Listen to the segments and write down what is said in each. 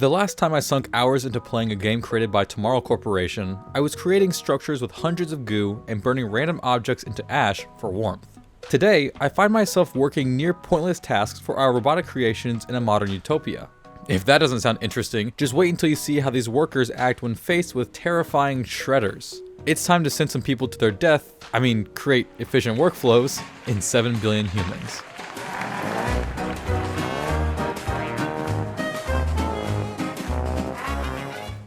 The last time I sunk hours into playing a game created by Tomorrow Corporation, I was creating structures with hundreds of goo and burning random objects into ash for warmth. Today, I find myself working near pointless tasks for our robotic creations in a modern utopia. If that doesn't sound interesting, just wait until you see how these workers act when faced with terrifying shredders. It's time to send some people to their death, create efficient workflows in 7 billion humans.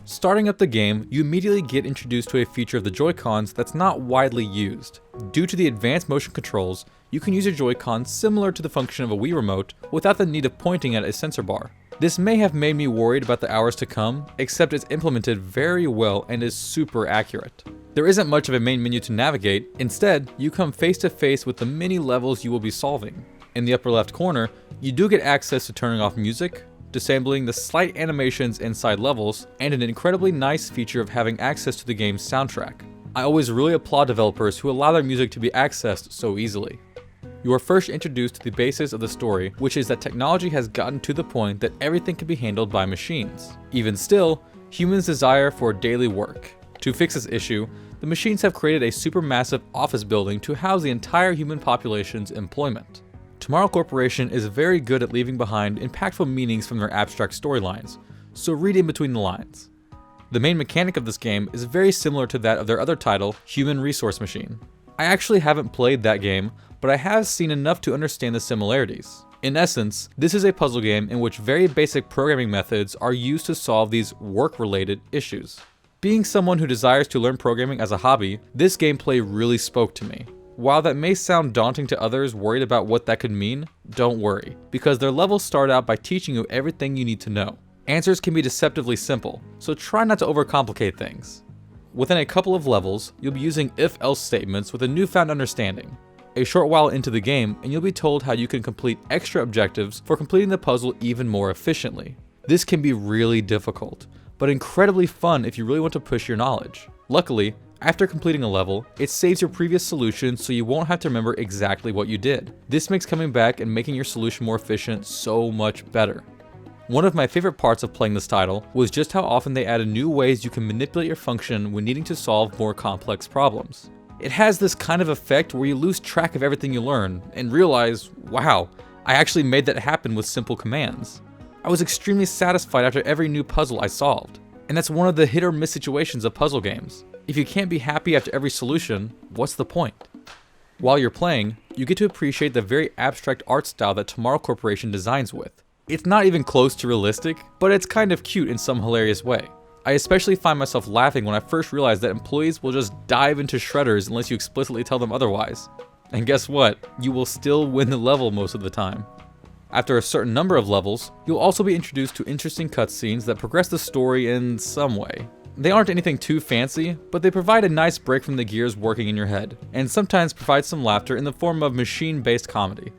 Starting up the game, you immediately get introduced to a feature of the Joy-Cons that's not widely used. Due to the advanced motion controls, you can use your Joy-Cons similar to the function of a Wii remote without the need of pointing at a sensor bar. This may have made me worried about the hours to come, except it's implemented very well and is super accurate. There isn't much of a main menu to navigate. Instead, you come face to face with the many levels you will be solving. In the upper left corner, you do get access to turning off music, disabling the slight animations inside levels, and an incredibly nice feature of having access to the game's soundtrack. I always really applaud developers who allow their music to be accessed so easily. You are first introduced to the basis of the story, which is that technology has gotten to the point that everything can be handled by machines. Even still, humans desire for daily work. To fix this issue, the machines have created a supermassive office building to house the entire human population's employment. Tomorrow Corporation is very good at leaving behind impactful meanings from their abstract storylines, so read in between the lines. The main mechanic of this game is very similar to that of their other title, Human Resource Machine. I actually haven't played that game, but I have seen enough to understand the similarities. In essence, this is a puzzle game in which very basic programming methods are used to solve these work-related issues. Being someone who desires to learn programming as a hobby, this gameplay really spoke to me. While that may sound daunting to others worried about what that could mean, don't worry, because their levels start out by teaching you everything you need to know. Answers can be deceptively simple, so try not to overcomplicate things. Within a couple of levels, you'll be using if-else statements with a newfound understanding. A short while into the game, and you'll be told how you can complete extra objectives for completing the puzzle even more efficiently. This can be really difficult, but incredibly fun if you really want to push your knowledge. Luckily, after completing a level, it saves your previous solution so you won't have to remember exactly what you did. This makes coming back and making your solution more efficient so much better. One of my favorite parts of playing this title was just how often they added new ways you can manipulate your function when needing to solve more complex problems. It has this kind of effect where you lose track of everything you learn and realize, wow, I actually made that happen with simple commands. I was extremely satisfied after every new puzzle I solved, and that's one of the hit or miss situations of puzzle games. If you can't be happy after every solution, what's the point? While you're playing, you get to appreciate the very abstract art style that Tomorrow Corporation designs with. It's not even close to realistic, but it's kind of cute in some hilarious way. I especially find myself laughing when I first realized that employees will just dive into shredders unless you explicitly tell them otherwise. And guess what? You will still win the level most of the time. After a certain number of levels, you'll also be introduced to interesting cutscenes that progress the story in some way. They aren't anything too fancy, but they provide a nice break from the gears working in your head, and sometimes provide some laughter in the form of machine-based comedy.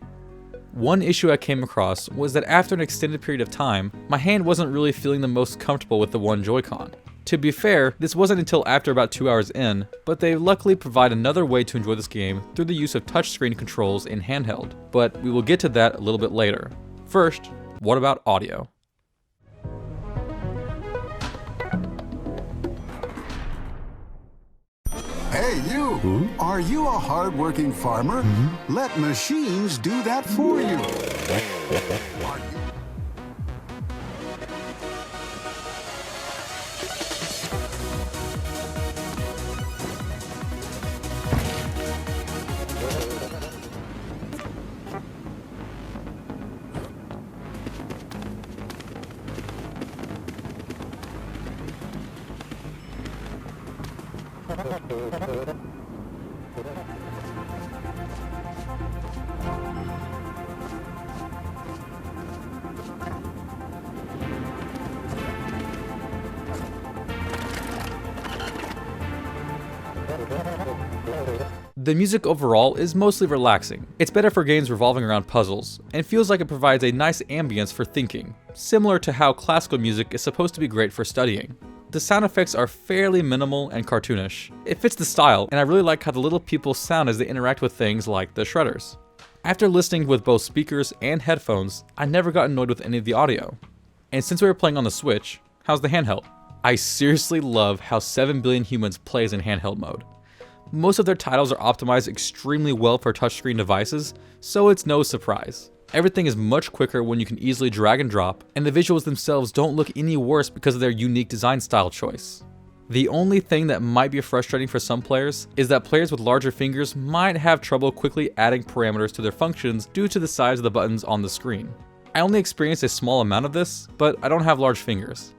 One issue I came across was that after an extended period of time, my hand wasn't really feeling the most comfortable with the one Joy-Con. To be fair, this wasn't until after about 2 hours in, but they luckily provide another way to enjoy this game through the use of touchscreen controls in handheld, but we will get to that a little bit later. First, what about audio? Hey, you! Are you a hard-working farmer? Let machines do that for you. The music overall is mostly relaxing. It's better for games revolving around puzzles, and feels like it provides a nice ambience for thinking, similar to how classical music is supposed to be great for studying. The sound effects are fairly minimal and cartoonish. It fits the style, and I really like how the little people sound as they interact with things like the shredders. After listening with both speakers and headphones, I never got annoyed with any of the audio. And since we were playing on the Switch, how's the handheld? I seriously love how 7 Billion Humans plays in handheld mode. Most of their titles are optimized extremely well for touchscreen devices, so it's no surprise. Everything is much quicker when you can easily drag and drop, and the visuals themselves don't look any worse because of their unique design style choice. The only thing that might be frustrating for some players is that players with larger fingers might have trouble quickly adding parameters to their functions due to the size of the buttons on the screen. I only experienced a small amount of this, but I don't have large fingers.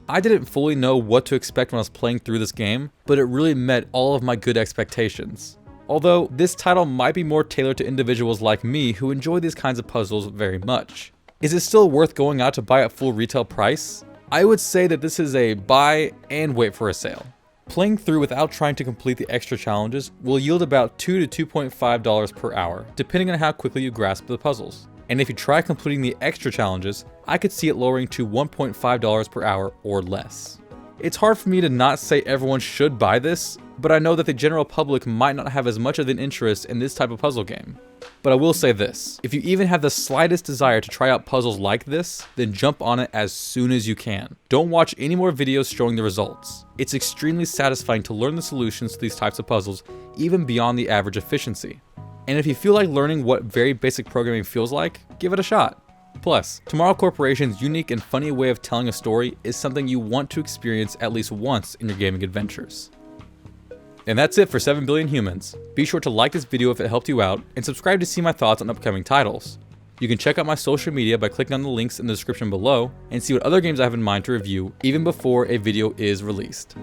I didn't fully know what to expect when I was playing through this game, but it really met all of my good expectations. Although this title might be more tailored to individuals like me who enjoy these kinds of puzzles very much. Is it still worth going out to buy at full retail price? I would say that this is a buy and wait for a sale. Playing through without trying to complete the extra challenges will yield about $2 to $2.5 per hour, depending on how quickly you grasp the puzzles. And if you try completing the extra challenges, I could see it lowering to $1.5 per hour or less. It's hard for me to not say everyone should buy this, but I know that the general public might not have as much of an interest in this type of puzzle game. But I will say this, if you even have the slightest desire to try out puzzles like this, then jump on it as soon as you can. Don't watch any more videos showing the results. It's extremely satisfying to learn the solutions to these types of puzzles, even beyond the average efficiency. And if you feel like learning what very basic programming feels like, give it a shot. Plus, Tomorrow Corporation's unique and funny way of telling a story is something you want to experience at least once in your gaming adventures. And that's it for 7 Billion Humans. Be sure to like this video if it helped you out, and subscribe to see my thoughts on upcoming titles. You can check out my social media by clicking on the links in the description below, and see what other games I have in mind to review even before a video is released.